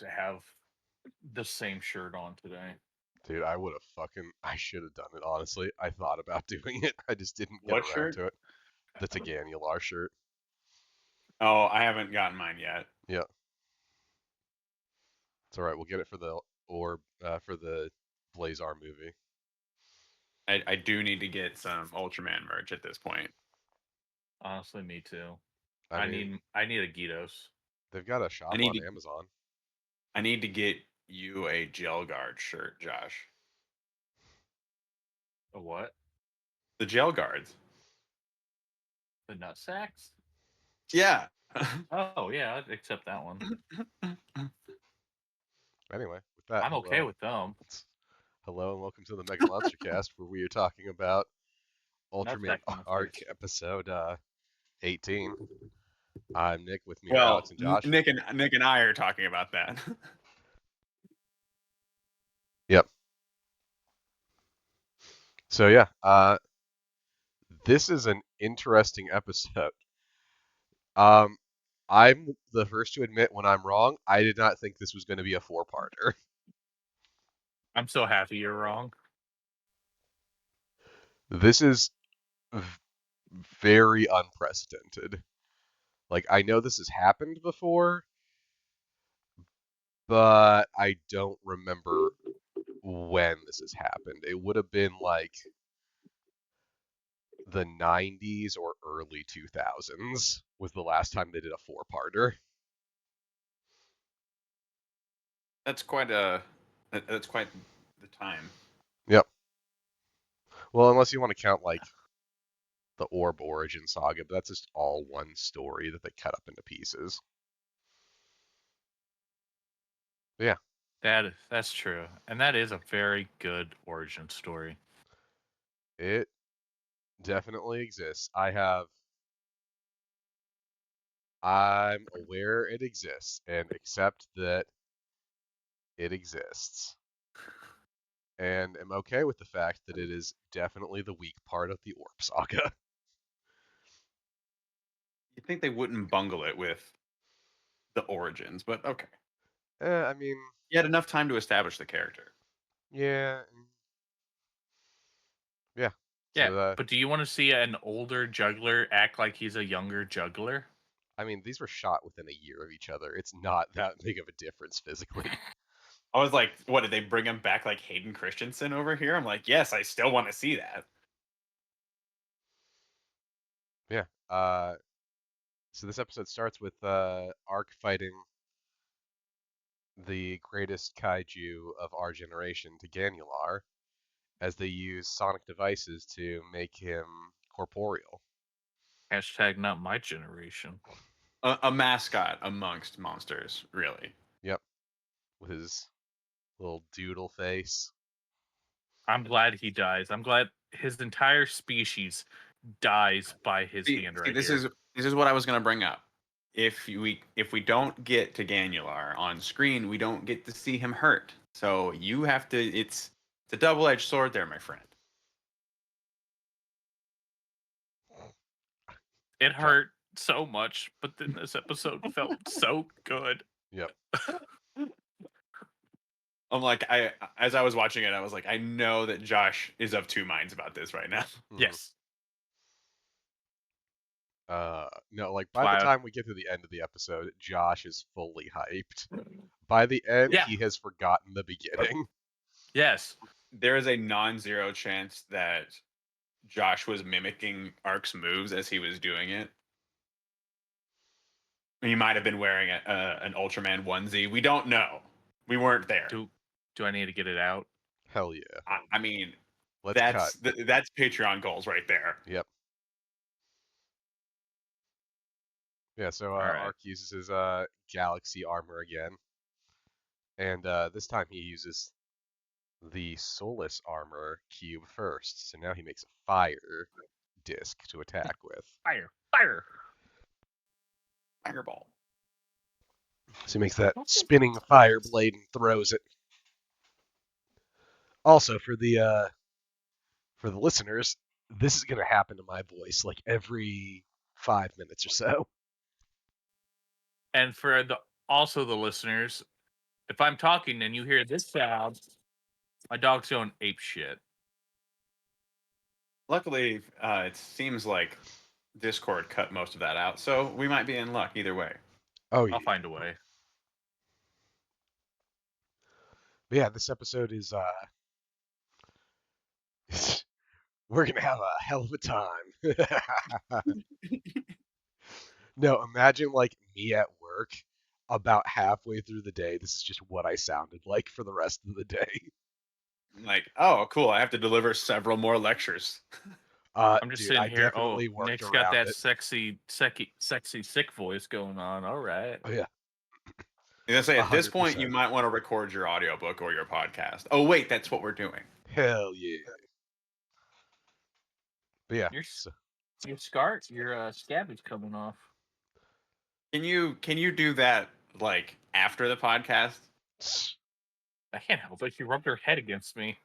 have the same shirt on today. Dude, I should have done it, honestly. I thought about doing it. I just didn't get What around shirt? to it. The Taganular shirt. Oh, I haven't gotten mine yet. Yeah, it's all right. We'll get it for the for the Blazar movie. I do need to get some Ultraman merch at this point. Honestly, me too. I mean, I need a Gitos. they've got a I shop need on to Amazon. I need to get you a gel guard shirt, Josh. A what? The gel guards. The nut sacks? Yeah. Oh yeah, I'd accept that one. Anyway, with that, I'm okay with them. hello and welcome to the MegaMonsterCast, where we are talking about Ultraman Nutsack monsters. Arc episode 18. I'm Nick. With me are Well, Alex and Josh. Nick and I are talking about that. Yep. So yeah, this is an interesting episode. Um, I'm the first to admit when I'm wrong. I did not think this was going to be a four-parter. I'm so happy you're wrong. This is very unprecedented. Like, I know this has happened before, but I don't remember when this has happened. It would have been like the 90s or early 2000s was the last time they did a four-parter. That's quite the time. Yep. Well, unless you want to count like the Orb Origin saga, but that's just all one story that they cut up into pieces. But yeah. That's true. And that is a very good origin story. It definitely exists. I'm aware it exists and accept that it exists. And am okay with the fact that it is definitely the weak part of the Orb saga. You'd think they wouldn't bungle it with the origins, but okay. I mean, You had enough time to establish the character. yeah, yeah. Yeah, So, but do you want to see an older juggler act like he's a younger juggler? I mean, these were shot within a year of each other. It's not that big of a difference physically. I was like, what did they bring him back like Hayden Christensen over here? I'm like, yes, I still want to see that. Yeah. So this episode starts with Arc fighting the greatest kaiju of our generation, Taganular, as they use sonic devices to make him corporeal. Hashtag not my generation. A mascot amongst monsters, really. Yep. With his little doodle face. I'm glad he dies. I'm glad his entire species dies by his hand right this here. this is what I was going to bring up. If we don't get to Ganular on screen, we don't get to see him hurt. So you have to. It's a double-edged sword, there, my friend. It hurt so much, but then this episode felt so good. Yep. I'm like, as I was watching it, I was like, I know that Josh is of two minds about this right now. Yes. No, like by the Wow. time we get to the end of the episode, Josh is fully hyped. By the end, Yeah. he has forgotten the beginning. Yes. There is a non-zero chance that Josh was mimicking Ark's moves as he was doing it. He might have been wearing an Ultraman onesie. We don't know. We weren't there. Do I need to get it out? Hell yeah. I mean, Let's cut. That's Patreon goals right there. Yep. Yeah, so right. Arc uses his galaxy armor again. And this time he uses the Solus armor cube first. So now he makes a fire disc to attack with. Fire. Fireball. So he makes that spinning fire blade and throws it. Also, for the listeners, this is gonna happen to my voice like every 5 minutes or so. And for the listeners, If I'm talking and you hear this sound, my dog's going ape shit. Luckily, it seems like Discord cut most of that out, so we might be in luck either way. Oh yeah. I'll find a way. But yeah, this episode is we're gonna have a hell of a time. No, imagine like me at work about halfway through the day. This is just what I sounded like for the rest of the day. Like, oh, cool! I have to deliver several more lectures. I'm just Dude, sitting I here. definitely Oh, worked Nick's got around that it. sexy, sick voice going on. All right. Oh yeah, I'm gonna say at this point, you 100%. might want to record your audiobook or your podcast. Oh wait, that's what we're doing. Hell yeah. But yeah, Your so, your scab is coming off. Can you do that like after the podcast? I can't help it. She rubbed her head against me.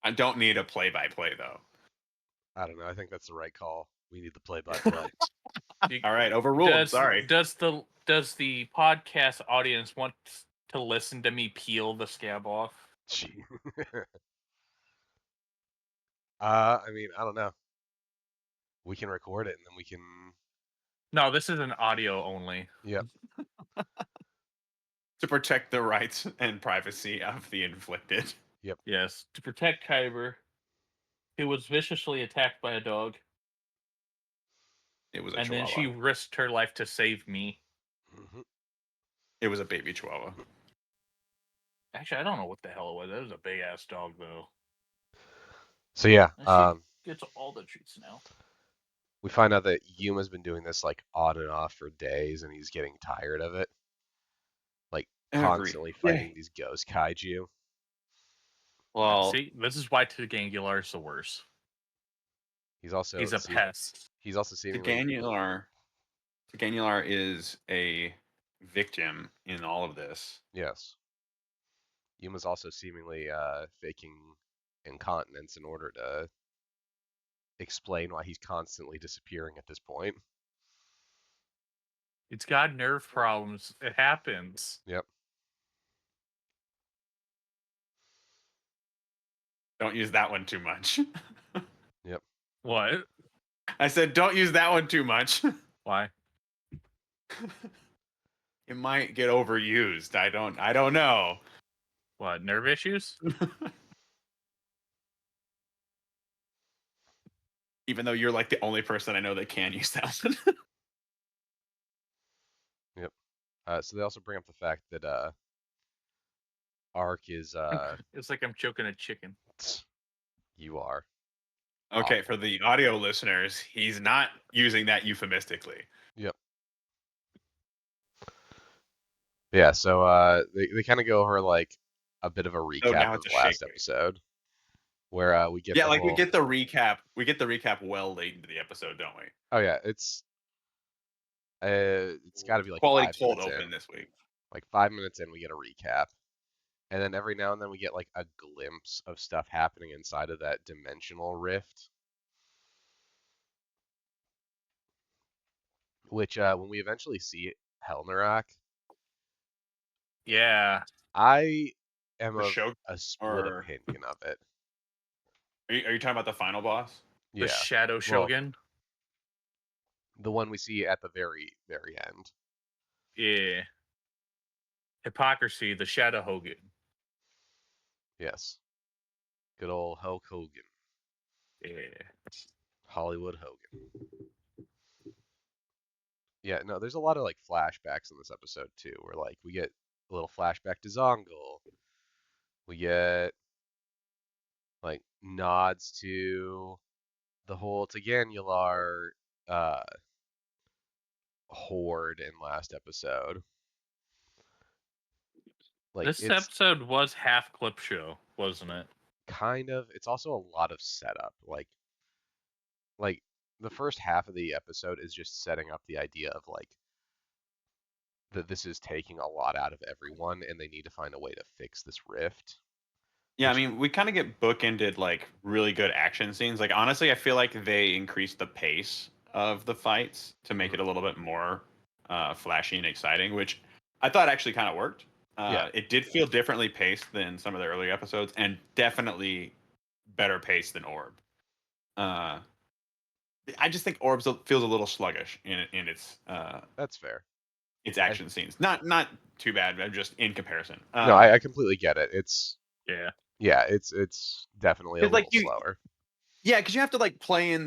I don't need a play-by-play though. I don't know. I think that's the right call. We need the play-by-play. All right, overruled. Sorry. Does the podcast audience want to listen to me peel the scab off? Gee. I mean, I don't know. We can record it and then we can. No, this is an audio only. Yep. To protect the rights and privacy of the inflicted. Yes, to protect Kyber, who was viciously attacked by a dog, It was a and chihuahua. then she risked her life to save me. Mm-hmm. It was a baby chihuahua. Actually, I don't know what the hell it was. It was a big ass dog though. So yeah, And she gets all the treats now. we find out that Yuma's been doing this like on and off for days, and he's getting tired of it. Like constantly fighting these ghost kaiju. Well, See, this is why Tegangular is the worst. He's also He's a pest. He's also seemingly Tegangular is a victim in all of this. yes. Yuma's also seemingly faking incontinence in order to explain why he's constantly disappearing at this point. It's got nerve problems. It happens. Yep. Don't use that one too much. Yep. What? I said don't use that one too much. Why? It might get overused. I don't know. What? Nerve issues? Even though you're like the only person I know that can use that one. Yep. So they also bring up the fact that Ark is It's like I'm choking a chicken. you are. Okay, Awful. for the audio listeners, he's not using that euphemistically. Yep. Yeah, so they kind of go over like a bit of a recap now of it's the a last shake. episode, where we get Yeah, the like whole... we get the recap. We get the recap well late into the episode, don't we? Oh yeah, it's got to be like Quality 5 cold minutes open in. this week. Like 5 minutes in, we get a recap, and then every now and then we get like a glimpse of stuff happening inside of that dimensional rift. Which, when we eventually see Helnarak, Yeah. I am The of show, a split or- opinion of it. Are you talking about the final boss? The Yeah, Shadow well, Shogun. the one we see at the very, very end. Yeah. Hypocrisy, the Shadow Hogan. Yes. Good old Hulk Hogan. Yeah. Hollywood Hogan. Yeah, no, there's a lot of like flashbacks in this episode too, where like we get a little flashback to Zongal. We get like nods to the whole Tegangular horde in last episode. Like This it's episode was half clip show, wasn't it? kind of, it's also a lot of setup. Like the first half of the episode is just setting up the idea of like that this is taking a lot out of everyone and they need to find a way to fix this rift. Yeah, I mean, we kind of get bookended like really good action scenes. Like honestly, I feel like they increased the pace of the fights to make it a little bit more flashy and exciting, which I thought actually kind of worked. Yeah. It did feel differently paced than some of the earlier episodes, and definitely better paced than Orb. Uh, I just think Orb feels a little sluggish in That's fair. its action scenes. Not too bad, but just in comparison. No, I completely get it. Yeah. It's definitely a Because like little slower. yeah, because you have to like play in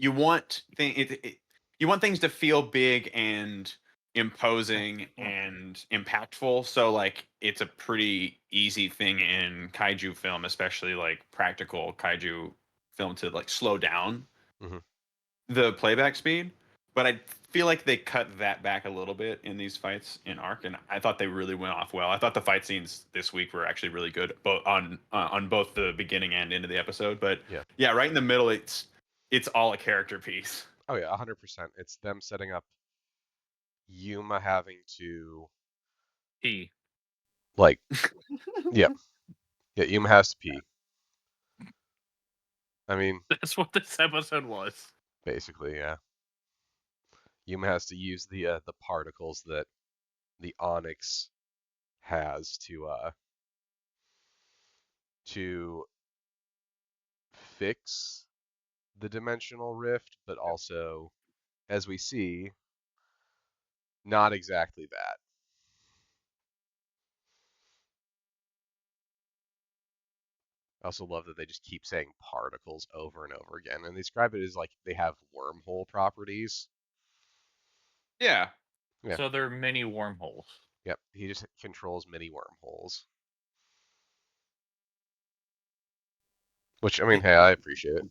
you want you want things to feel big and imposing and impactful. So like it's a pretty easy thing in kaiju film, especially like practical kaiju film, to like slow down Mhm. the playback speed. But I feel like they cut that back a little bit in these fights in Arc, and I thought they really went off well. I thought the fight scenes this week were actually really good, both on both the beginning and into the episode. But Yeah. yeah, right in the middle, it's all a character piece. Oh yeah, 100%. It's them setting up Yuma having to He. like, yeah, Yuma has to pee. I mean, That's what this episode was. basically, yeah. Yuma has to use the particles that the Onyx has to fix the dimensional rift, but also, as we see, not exactly that. I also love that they just keep saying particles over and over again, and they describe it as like they have wormhole properties. Yeah, Yeah. So there are many wormholes. Yep, he just controls many wormholes. Which, I mean, hey, I appreciate it.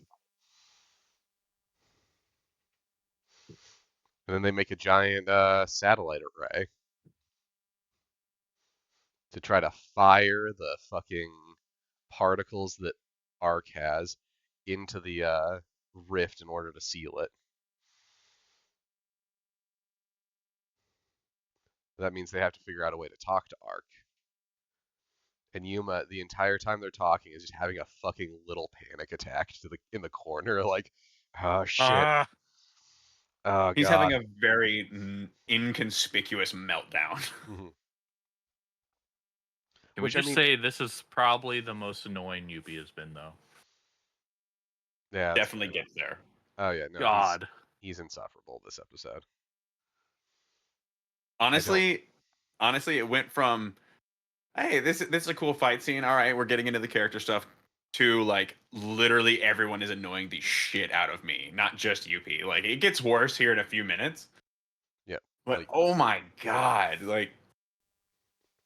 And then they make a giant satellite array to try to fire the fucking particles that Ark has into the rift in order to seal it. That means they have to figure out a way to talk to Ark. And Yuma, the entire time they're talking, is just having a fucking little panic attack in the corner, like, oh shit, Ah, oh he's having god. a very inconspicuous meltdown. Mhm. can we Which I just mean, say this is probably the most annoying Yuppie has been, though? yeah, that's Definitely fair. gets there. Oh yeah, no, God. he's insufferable this episode. Honestly, it went from, hey, this is a cool fight scene. All right, we're getting into the character stuff. To like literally everyone is annoying the shit out of me, not just UP. Like it gets worse here in a few minutes. Yeah, But like oh my god, like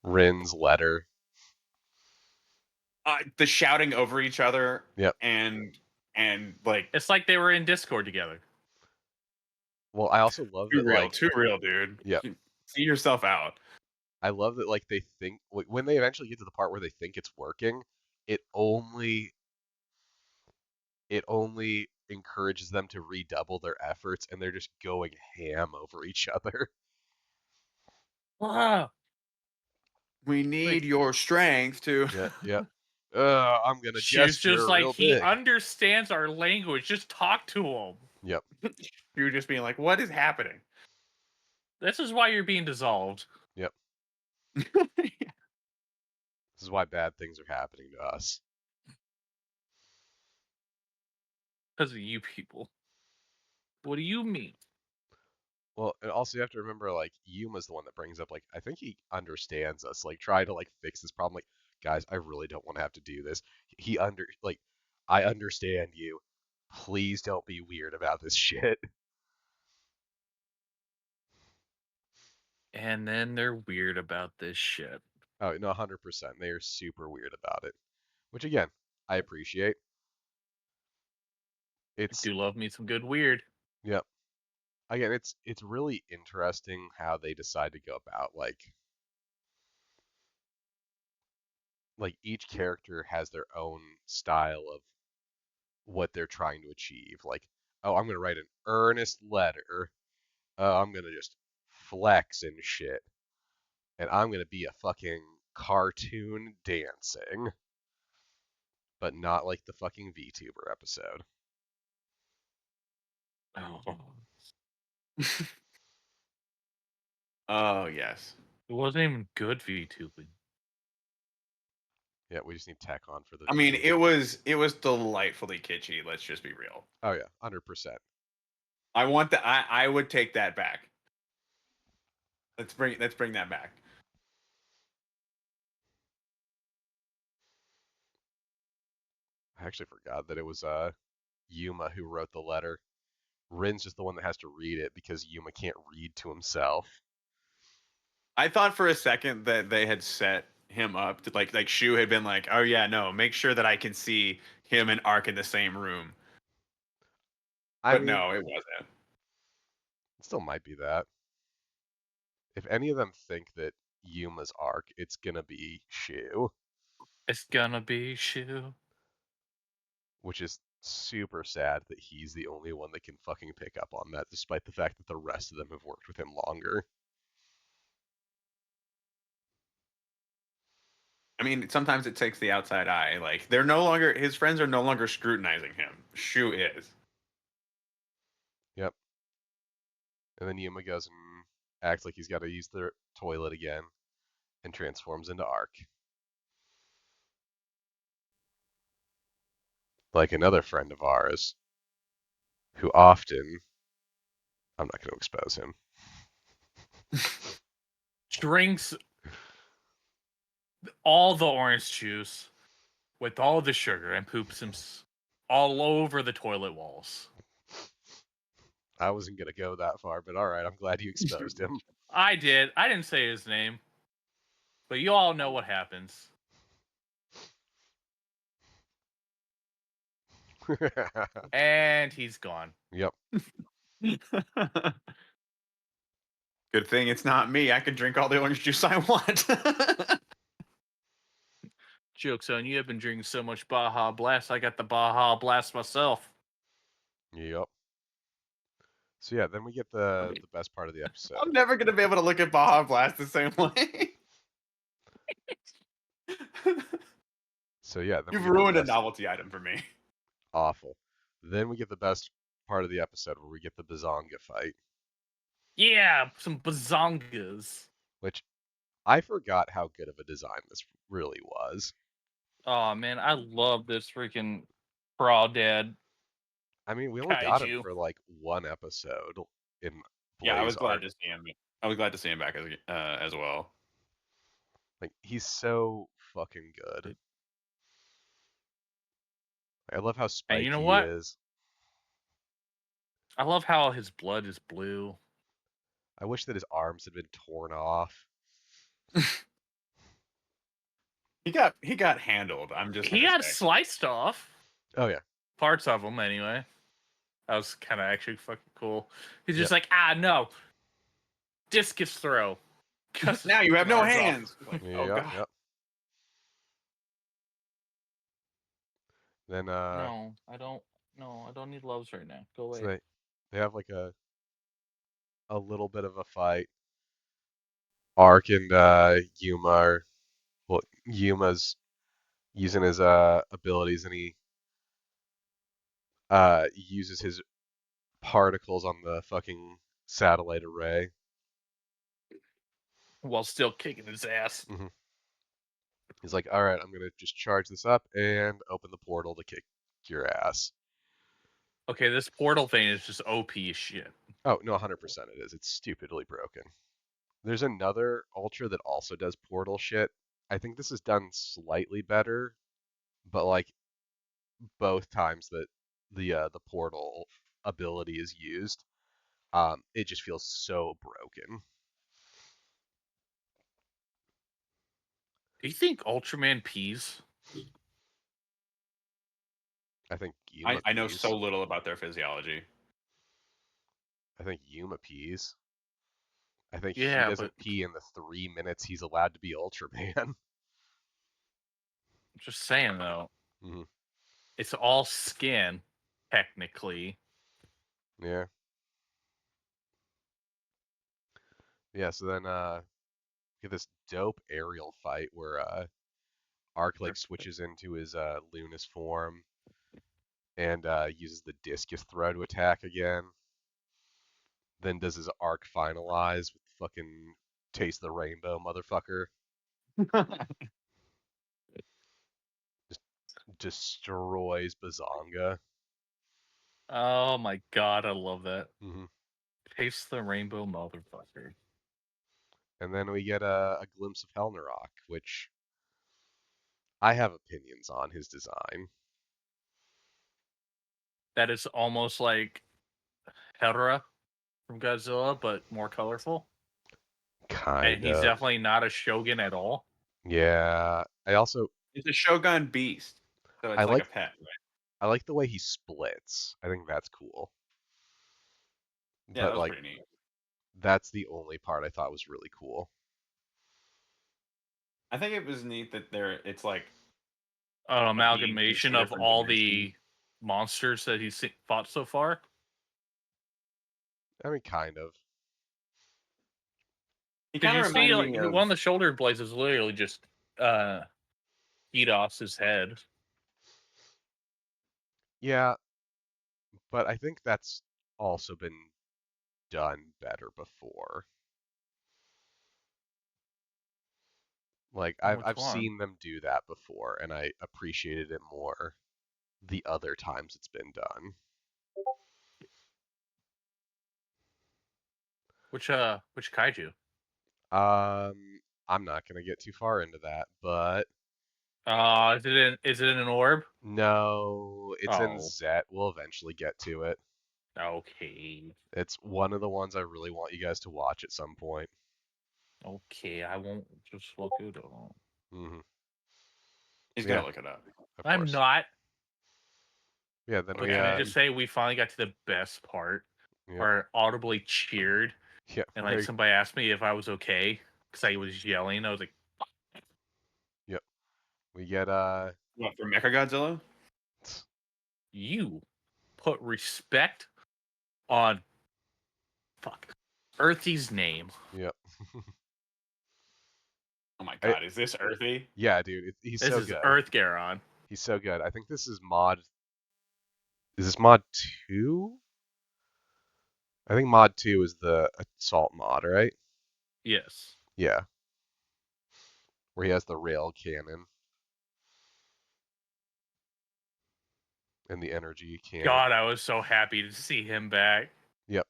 Rin's letter. the shouting over each other Yep. and like It's like they were in Discord together. Well, I also love that like too real, dude. Yep. See yourself out. I love that like they think when they eventually get to the part where they think it's working, it only encourages them to redouble their efforts, and they're just going ham over each other. Ah, We need your strength to. Yep. I'm gonna she was just gesture like, real he big. understands our language. Just talk to him. Yep. You're just being like, what is happening? This is why you're being dissolved. Yep. This is why bad things are happening to us. Because of you people. What do you mean? Well, and also you have to remember, like, Yuma's the one that brings up, like, I think he understands us, like, try to, like, fix this problem. Like, guys, I really don't want to have to do this. I understand you. Please don't be weird about this shit. And then they're weird about this shit. Oh, no, 100%. They are super weird about it. Which, again, I appreciate. I It's, do love me some good weird. yep. Again, it's really interesting how they decide to go about, like each character has their own style of what they're trying to achieve. Like, oh, I'm gonna write an earnest letter. I'm gonna just flex and shit, and I'm gonna be a fucking cartoon dancing, but not like the fucking VTuber episode. Oh. Oh yes. It wasn't even good VTubing. Yeah, we just need tech on for the I mean, V. it was delightfully kitschy. Let's just be real. Oh yeah, 100%. I want that. I would take that back. Let's bring that back. I actually forgot that it was Yuma who wrote the letter. Rin's just the one that has to read it because Yuma can't read to himself. I thought for a second that they had set him up to like Shu had been like, oh yeah, no, make sure that I can see him and Ark in the same room. I But mean, no, it wasn't. it still might be that. If any of them think that Yuma's arc, it's gonna be Shu, It's gonna be Shu. which is super sad that he's the only one that can fucking pick up on that, despite the fact that the rest of them have worked with him longer. I mean, sometimes it takes the outside eye. Like they're no longer his friends are no longer scrutinizing him. Shu is. Yep. And then Yuma goes and acts like he's got to use the toilet again and transforms into Ark. Like another friend of ours, who often, I'm not going to expose him. Drinks all the orange juice with all the sugar and poops him all over the toilet walls. I wasn't going to go that far, but all right, I'm glad you exposed him. I did. I didn't say his name. But you all know what happens. And he's gone. Yep. Good thing it's not me. I can drink all the orange juice I want. Joke's on you. I've been drinking so much Baja Blast. I got the Baja Blast myself. Yep. So yeah, then we get the best part of the episode. I'm never gonna be able to look at Baja Blast the same way. So yeah, then You've we get the ruined a best- novelty item for me. Awful. Then we get the best part of the episode where we get the Bazonga fight, Yeah, some bazongas. which I forgot how good of a design this really was. Oh man, I love this freaking crawdad. I mean, we only got him Kaiju. for like one episode in Yeah, I was Blaze glad art. to see him. I was glad to see him back as well. Like he's so fucking good. I love how And spiky you know he what? is. I love how his blood is blue. I wish that his arms had been torn off. He got handled. I'm just He gonna got say. sliced off. Oh yeah. Parts of him, anyway. That was kind of actually fucking cool. He's just Yep. like, no. Discus throw. Now you have no Arms off. hands. Like, oh Yep, god. yep. Then No, I don't. No, I don't need loves right now. Go away. so they have like a little bit of a fight. Ark and Yuma are, well, Yuma's using his abilities and he uses his particles on the fucking satellite array. While still kicking his ass. He's like, all right, I'm gonna just charge this up and open the portal to kick your ass. Okay, this portal thing is just OP as shit. Oh no, 100% it is. It's stupidly broken. There's another Ultra that also does portal shit. I think this is done slightly better, but like both times that the portal ability is used, it just feels so broken. Do you think Ultraman pees? I think Yuma I know pees. so little about their physiology. I think Yuma pees. I think Yeah, he doesn't but pee in the 3 minutes he's allowed to be Ultraman. just saying though, Mhm. it's all skin, technically. Yeah. Yeah, so then get this dope aerial fight where Arc like switches into his Lunas form and uses the discus throw to attack again. Then does his arc finalize with fucking taste the rainbow, motherfucker. Just destroys Bazonga. Oh my god, I love that. Hmm Taste the rainbow, motherfucker. And then we get a glimpse of Helnerok, which I have opinions on his design. That is almost like Hedorah from Godzilla, but more colorful. And Kind he's of. definitely not a Shogun at all. Yeah. It's a Shogun beast, so I it's like a like pet, right? I like the way he splits. I think that's cool. Yeah, But that was like pretty neat. that's the only part I thought was really cool. I think it was neat that it's like An a being from amalgamation two of different all dimensions. the monsters that he's fought so far. I mean, kind of. He Did kind you of see, reminded like, me of. one of the shoulder blades is literally just Edos's head. Yeah, but I think that's also been done better before. Like Which I've one? seen them do that before, and I appreciated it more the other times it's been done. Which kaiju? I'm not gonna get too far into that, but Is it in an orb? no, it's in Oh, Zet. We'll eventually get to it. okay. It's one of the ones I really want you guys to watch at some point. Okay, I won't just look it up. Hmm He's Yeah, gonna look it up. of I'm course. not. Yeah, then But we can I just say we finally got to the best part yep, where I audibly cheered yeah, and like where somebody asked me if I was okay because I was yelling. I was like, yep. We get What for Mechagodzilla? "You put respect on Earthy's name." yep. Oh my I, god, is this Earthy? yeah, dude, he's This so is good. Earth Garon. He's so good. I think this is mod. Is this mod 2? I think mod 2 is the assault mod, right? Yes. Yeah, where he has the rail cannon and the energy cannon. God, I was so happy to see him back. Yep.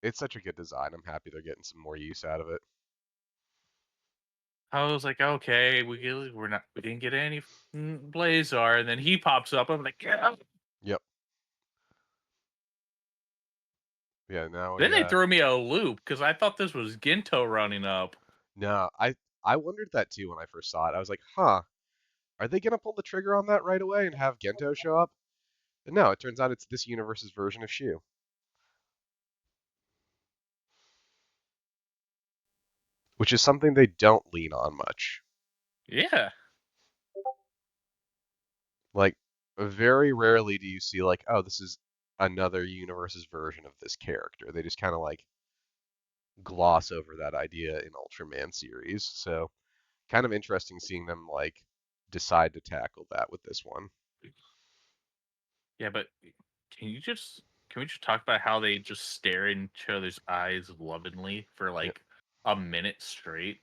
It's such a good design. I'm happy they're getting some more use out of it. I was like, okay, we didn't get any Blazar, and then he pops up. I'm like, yeah. Yep. Yeah, now Then we they threw me a loop because I thought this was Ginto running up. no, I wondered that too when I first saw it. I was like, "Huh, are they gonna pull the trigger on that right away and have Gento show up?" But no, it turns out it's this universe's version of Shu. Which is something they don't lean on much. Yeah. Like, very rarely do you see like, oh, this is another universe's version of this character. They just kind of like gloss over that idea in Ultraman series. So, kind of interesting seeing them like decide to tackle that with this one. Yeah, but can we just talk about how they just stare in each other's eyes lovingly for Yeah. like a minute straight?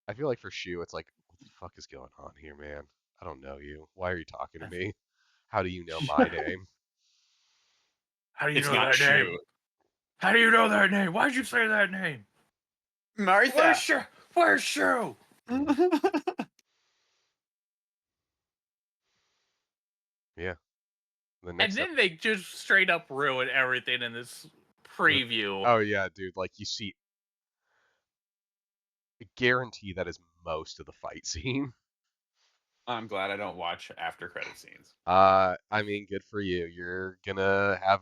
I feel like for Shu, it's like, what the fuck is going on here, man? I don't know you. Why are you talking to me? How do you know my name? How do you It's know not that name? true. How do you know that name? Why'd you say that name? Martha. Where's Shu? Where's Shu? Yeah. The And next then they just straight up ruin everything in this preview. Oh yeah, dude, like you see I guarantee that is most of the fight scene. I'm glad I don't watch after credit scenes. I mean, good for you. You're gonna have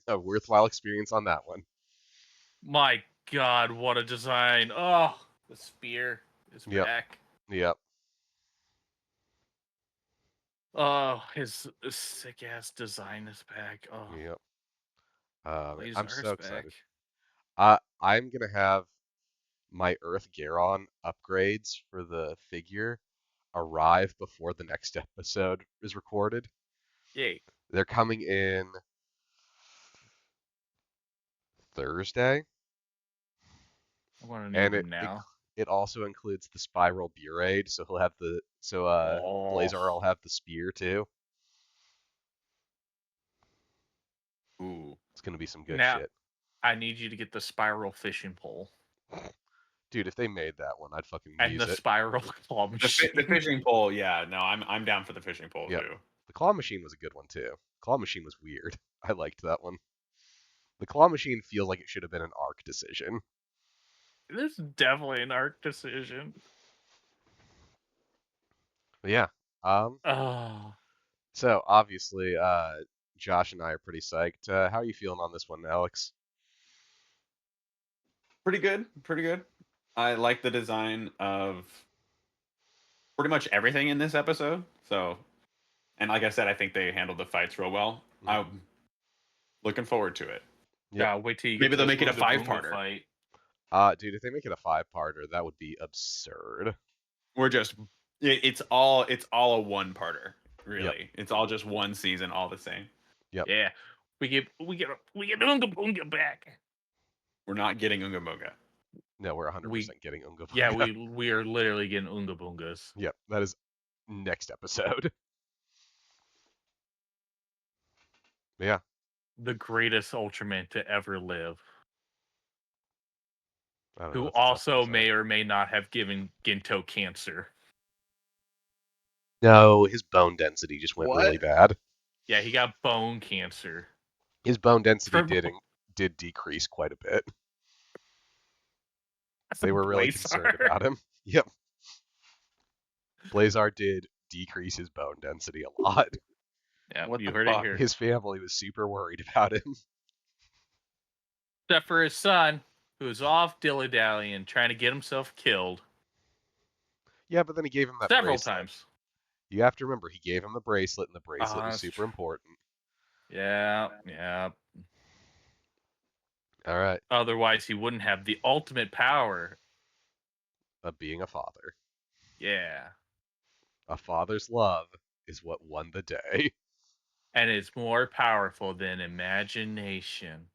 a worthwhile experience on that one. My God, what a design! Oh, the spear is Yep. back. Yep. Oh, his sick ass design is back. Oh, Yep. I'm Blazar's so back. excited. I'm gonna have my Earth Garon upgrades for the figure arrive before the next episode is recorded. Yay! They're coming in Thursday. I want to And name him now. it also includes the spiral Burade, so he'll have the Oh. Blazar will have the spear too. Ooh. It's gonna be some good Now, shit. I need you to get the spiral fishing pole Dude, if they made that one, I'd fucking and use the it. spiral claw The machine. fishing pole, yeah. No, I'm down for the fishing pole Yep. too. The claw machine was a good one too. Claw machine was weird. I liked that one. The claw machine feels like it should have been an arc decision. This is definitely an arc decision. But yeah. Oh. So obviously, Josh and I are pretty psyched. How are you feeling on this one, Alex? Pretty good. Pretty good. I like the design of pretty much everything in this episode. So, and like I said, I think they handled the fights real well. I'm looking forward to it. Yep. Yeah, wait till you Maybe get they'll to make it a Oonga Boonga five-parter. fight. Dude, if they make it a 5-parter, that would be absurd. We're just it's all a one-parter. Really, it's all just one season, all the same. Yep. Yeah, we get Oonga Boonga back. We're not getting Unga Bunga. No, we're 100% We- getting Unga Bunga. Yeah, we are literally getting Oonga Boongas. Yep, that is next episode. But yeah, The greatest Ultraman to ever live, I don't know. who That's a tough also one to may say. or may not have given Ginto cancer. No, his bone density just went really What? bad. Yeah, he got bone cancer. His bone density For- did decrease quite a bit. That's They a were really Blazar. concerned about him. Yep. Blazar did decrease his bone density a lot. Yeah, What you the heard it fuck? here. His family was super worried about him. Except for his son, who's off dilly-dallying, trying to get himself killed Yeah, but then he gave him that several bracelet. times. You have to remember, he gave him the bracelet, and the bracelet was That's super true. important. Yeah. All right, Otherwise, he wouldn't have the ultimate power. of being a father. Yeah. A father's love is what won the day. And it's more powerful than imagination.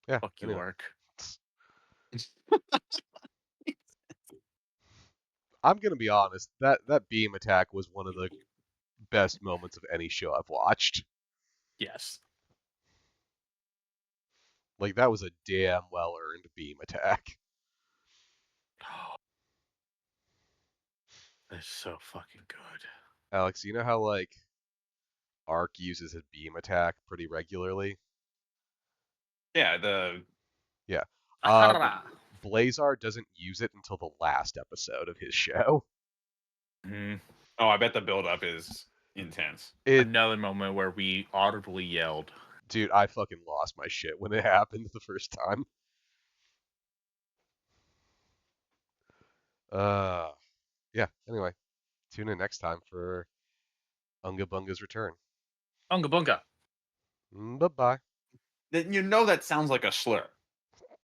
Yeah. Fuck you, anyway. Ark. I'm gonna be honest. That beam attack was one of the best moments of any show I've watched. Yes. Like that was a damn well earned beam attack. That's so fucking good. Alex, you know how like Ark uses his beam attack pretty regularly? Yeah, the Yeah. Ah. Blazar doesn't use it until the last episode of his show. Mhm. oh, I bet the build-up is intense. Another moment where we audibly yelled. Dude, I fucking lost my shit when it happened the first time. Yeah. Anyway, tune in next time for Unga Bunga's return. Unga Bunga. Bye bye. Then you know that sounds like a slur.